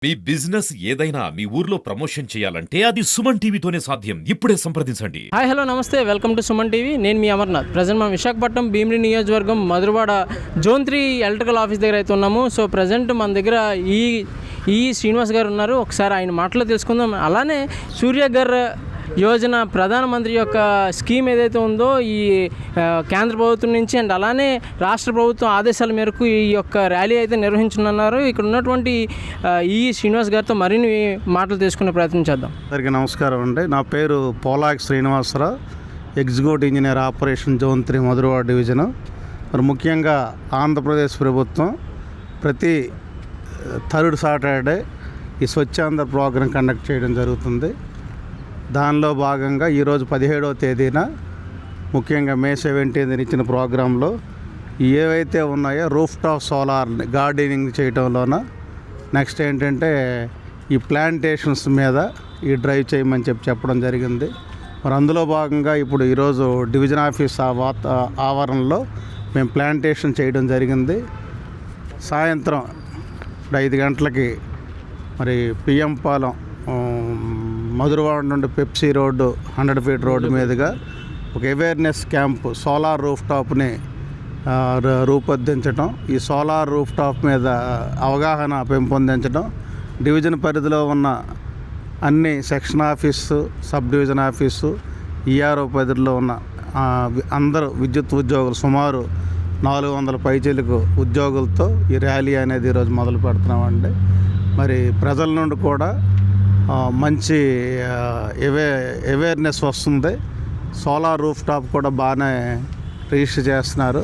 మీ business ఏదైనా మీ ఊర్లో promotion చేయాలంటే అది సుమన్ టీవీతోనే సాధ్యం. ఇప్పుడే సంప్రదించండి. హాయ్ హలో నమస్తే, వెల్కమ్ టు సుమన్ టీవీ. నేను మీ అమర్నాథ్. ప్రజెంట్ మనం విశాఖపట్నం భీమిలి నియోజకవర్గం మధురవాడ జోన్ 3 ఎలక్ట్రికల్ ఆఫీస్ దగ్గర అయితే ఉన్నాము. సో ప్రజెంట్ మన దగ్గర ఈ శ్రీనివాస్ గారు ఉన్నారు. ఒకసారి ఆయన మాటలో తెలుసుకుందాం. అలానే సూర్యఘర్ యోజన ప్రధానమంత్రి యొక్క స్కీమ్ ఏదైతే ఉందో ఈ కేంద్ర ప్రభుత్వం నుంచి అండ్ అలానే రాష్ట్ర ప్రభుత్వం ఆదేశాల మేరకు ఈ యొక్క ర్యాలీ అయితే నిర్వహించనున్నారు. ఇక్కడ ఉన్నటువంటి ఈ శ్రీనివాస్ గారితో మరిన్ని మాటలు తీసుకునే ప్రయత్నం చేద్దాం. అందరికీ నమస్కారం అండి. నా పేరు Polak Srinivasarao, executive engineer operation zone 3 Madhurawada division. మరి ముఖ్యంగా ఆంధ్రప్రదేశ్ ప్రభుత్వం ప్రతి థర్డ్ సాటర్డే ఈ స్వచ్ఛాంధ్ర ప్రోగ్రాం కండక్ట్ చేయడం జరుగుతుంది. దానిలో భాగంగా ఈరోజు 17వ తేదీన ముఖ్యంగా మే 17 ఇచ్చిన ప్రోగ్రాంలో ఏవైతే ఉన్నాయో రూఫ్ టాప్ సోలార్ గార్డెనింగ్ చేయడంలోన నెక్స్ట్ ఏంటంటే ఈ ప్లాంటేషన్స్ మీద ఈ డ్రైవ్ చేయమని చెప్పడం జరిగింది. మరి అందులో భాగంగా ఇప్పుడు ఈరోజు డివిజన్ ఆఫీస్ ఆవరణలో మేము ప్లాంటేషన్ చేయడం జరిగింది. సాయంత్రం 5 గంటలకి మరి పిఎం పాలెం మధురవాడ నుండి పెప్సీ రోడ్డు 100 ఫీట్ రోడ్డు మీదుగా ఒక అవేర్నెస్ క్యాంప్ సోలార్ రూఫ్ టాప్ని రూపొందించడం, ఈ సోలార్ రూఫ్ టాప్ మీద అవగాహన పెంపొందించడం, డివిజన్ పరిధిలో ఉన్న అన్ని section office, sub division office, ERO పరిధిలో ఉన్న అందరూ విద్యుత్ ఉద్యోగులు సుమారు 400 పైచీలకు ఉద్యోగులతో ఈ ర్యాలీ అనేది ఈరోజు మొదలు పెడుతున్నామండి. మరి ప్రజల నుండి కూడా మంచి అవేర్నెస్ వస్తుంది. సోలార్ రూఫ్ టాప్ కూడా బాగానే రిజిస్టర్ చేస్తున్నారు.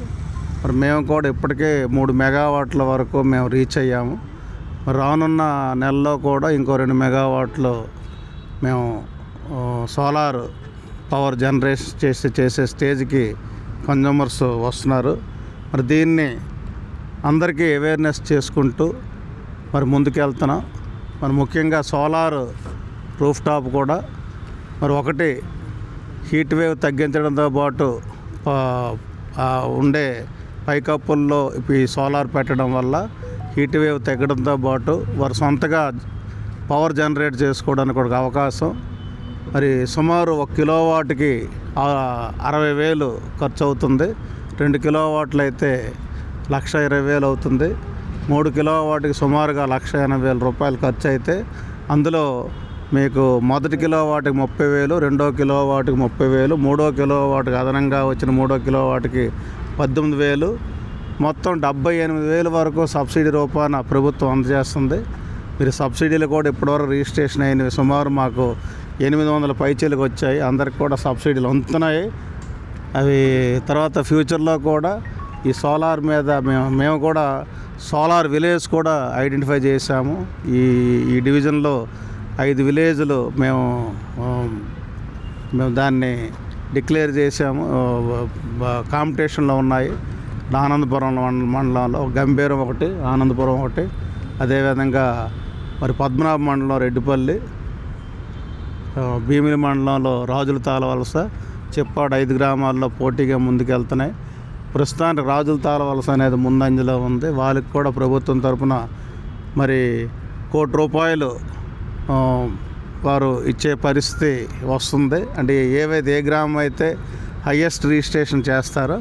మరి మేము కూడా ఇప్పటికే 3 మెగావాట్ల వరకు మేము రీచ్ అయ్యాము. మరి రానున్న నెలలో కూడా ఇంకో 2 మెగావాట్లు మేము సోలార్ పవర్ జనరేషన్ చేసే స్టేజ్కి కన్జ్యూమర్స్ వస్తున్నారు. మరి దీన్ని అందరికీ అవేర్నెస్ చేసుకుంటూ మరి ముందుకెళ్తున్నాం. మరి ముఖ్యంగా సోలార్ రూఫ్ టాప్ కూడా మరి ఒకటి హీట్ వేవ్ తగ్గించడంతో పాటు ఉండే పైకప్పుల్లో ఈ సోలార్ పెట్టడం వల్ల హీట్ వేవ్ తగ్గడంతో పాటు వారు సొంతగా పవర్ జనరేట్ చేసుకోవడానికి ఒక అవకాశం. మరి సుమారు 1 కిలోవాట్కి 60,000 ఖర్చు అవుతుంది. 2 కిలోవాట్లు అయితే 1,20,000 అవుతుంది. 3 కిలోవాట్కి సుమారుగా 1,80,000 రూపాయలు ఖర్చు అయితే అందులో మీకు మొదటి కిలోవాట్కి 30,000, 2వ కిలోవాట్కి 30,000, 3వ కిలోవాట్కి అదనంగా వచ్చిన 3వ కిలోవాట్కి 18,000, మొత్తం 78,000 వరకు సబ్సిడీ రూపాన ప్రభుత్వం అందజేస్తుంది. మీరు సబ్సిడీలు కూడా ఇప్పటివరకు రిజిస్ట్రేషన్ అయినవి సుమారు మాకు 800 పైచీలకు వచ్చాయి. అందరికి కూడా సబ్సిడీలు అందుతున్నాయి. అవి తర్వాత ఫ్యూచర్లో కూడా ఈ సోలార్ మీద మేము కూడా సోలార్ విలేజ్ కూడా ఐడెంటిఫై చేశాము. ఈ డివిజన్లో 5 విలేజ్లు మేము దాన్ని డిక్లేర్ చేసాము. కాంపిటీషన్లో ఉన్నాయి. ఆనందపురం మండలంలో గంభీరం ఒకటి, ఆనందపురం ఒకటి, అదేవిధంగా మరి పద్మనాభ మండలం రెడ్డిపల్లి, భీమిలి మండలంలో రాజుల తాళవలస, చెప్పాడు 5 గ్రామాల్లో పోటీగా ముందుకెళ్తున్నాయి. ప్రస్తుతానికి రాజుల తాళవలస అనేది ముందంజలో ఉంది. వాళ్ళకి కూడా ప్రభుత్వం తరఫున మరి ₹1,00,00,000 వారు ఇచ్చే పరిస్థితి వస్తుంది. అంటే ఏ గ్రామం అయితే హయ్యెస్ట్ రిజిస్ట్రేషన్ చేస్తారో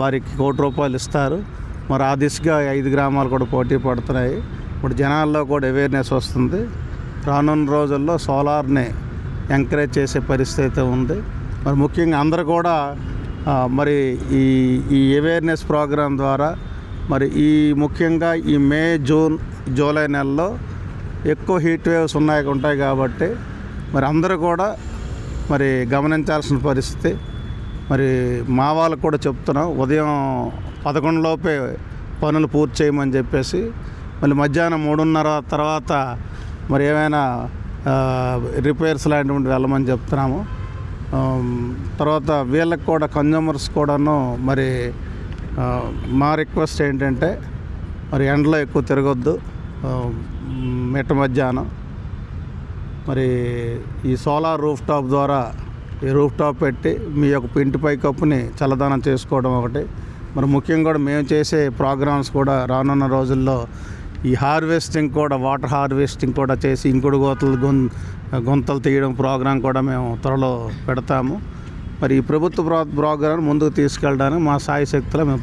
వారికి ₹1,00,00,000 ఇస్తారు. మరి ఆ దిశగా 5 గ్రామాలు కూడా పోటీ పడుతున్నాయి. ఇప్పుడు జనాల్లో కూడా అవేర్నెస్ వస్తుంది. రానున్న రోజుల్లో సోలార్ని ఎంకరేజ్ చేసే పరిస్థితి అయితే ఉంది. మరి ముఖ్యంగా అందరూ కూడా మరి ఈ అవేర్నెస్ ప్రోగ్రాం ద్వారా మరి ముఖ్యంగా ఈ మే, జూన్, జూలై నెలలో ఎక్కువ హీట్ వేవ్స్ ఉంటాయి కాబట్టి మరి అందరూ కూడా మరి గమనించాల్సిన పరిస్థితి. మరి మా వాళ్ళకు కూడా చెప్తున్నాం, ఉదయం 11 లోపే పనులు పూర్తి చేయమని చెప్పేసి, మళ్ళీ మధ్యాహ్నం 3:30 తర్వాత మరి ఏమైనా రిపేర్స్ లాంటివి వెళ్ళమని చెప్తున్నాము. తర్వాత వీళ్ళకి కూడా కన్జ్యూమర్స్ కూడాను మరి మా రిక్వెస్ట్ ఏంటంటే మరి ఎండలో ఎక్కువ తిరగొద్దు. మిట్ట మధ్యాహ్నం మరి ఈ సోలార్ రూఫ్ టాప్ ద్వారా ఈ రూఫ్ టాప్ పెట్టి మీ యొక్క ఇంటి పైకప్పుని చల్లదనం చేసుకోవడం ఒకటి. మరి ముఖ్యంగా కూడా మేము చేసే ప్రోగ్రామ్స్ కూడా రానున్న రోజుల్లో ఈ హార్వెస్టింగ్ కూడా, వాటర్ హార్వెస్టింగ్ కూడా చేసి ఇంకుడు గుంతలు తీయడం ప్రోగ్రాం కూడా మేము త్వరలో పెడతాము. మరి ఈ ప్రభుత్వ ప్రోగ్రాం ముందుకు తీసుకెళ్ళడానికి మా సాయి శక్తిలో మేము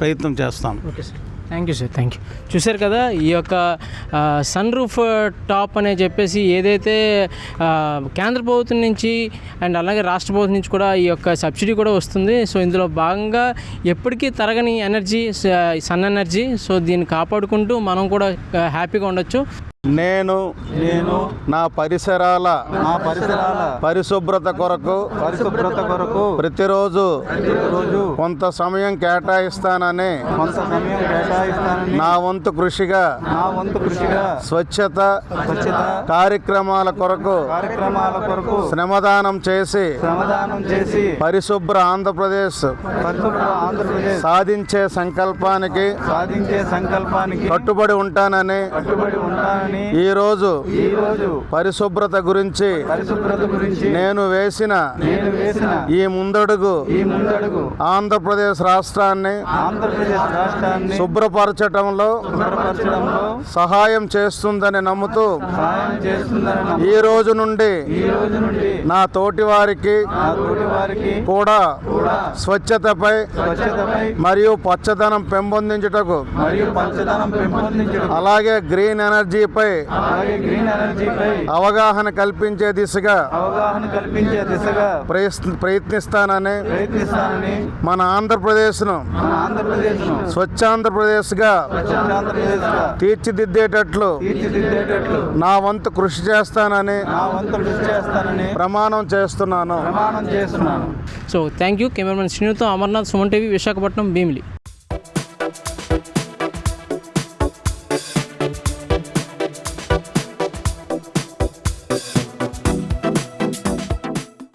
ప్రయత్నం చేస్తాం. Okay sir, thank you sir, thank you. చూశారు కదా, ఈ యొక్క సన్ రూఫ్ టాప్ అనే చెప్పేసి ఏదైతే కేంద్ర ప్రభుత్వం నుంచి అండ్ అలాగే రాష్ట్ర ప్రభుత్వం నుంచి కూడా ఈ యొక్క సబ్సిడీ కూడా వస్తుంది. సో ఇందులో భాగంగా ఎప్పటికీ తరగని ఎనర్జీ సన్ ఎనర్జీ. సో దీన్ని కాపాడుకుంటూ మనం కూడా హ్యాపీగా ఉండొచ్చు. నేను నా పరిసరాల పరిశుభ్రత కొరకు ప్రతిరోజు కొంత సమయం కేటాయిస్తానని నా వంతు కృషిగా స్వచ్ఛత కార్యక్రమాల కొరకు శ్రమదానం చేసి పరిశుభ్ర ఆంధ్రప్రదేశ్ సాధించే సంకల్పానికి కట్టుబడి ఉంటానని ఈ రోజు పరిశుభ్రత గురించి నేను వేసిన ఈ ముందడుగు ఆంధ్రప్రదేశ్ రాష్ట్రాన్ని శుభ్రపరచడంలో సహాయం చేస్తుందని నమ్ముతూ ఈ రోజు నుండి నా తోటి వారికి కూడా స్వచ్ఛతపై మరియు పచ్చదనం పెంపొందించుటకు అలాగే గ్రీన్ ఎనర్జీపై అవగాహన కల్పించే దిశగా ప్రయత్నిస్తానని మన ఆంధ్రప్రదేశ్ను స్వచ్ఛాంధ్రప్రదేశ్గా తీర్చిదిద్దేటట్లు నా వంతు కృషి చేస్తానని ప్రమాణం చేస్తున్నాను. So thank you. కెమెరామెన్ శ్రీనుతో అమర్నాథ్, సుమన్ టీవీ, విశాఖపట్నం, భీమిలి.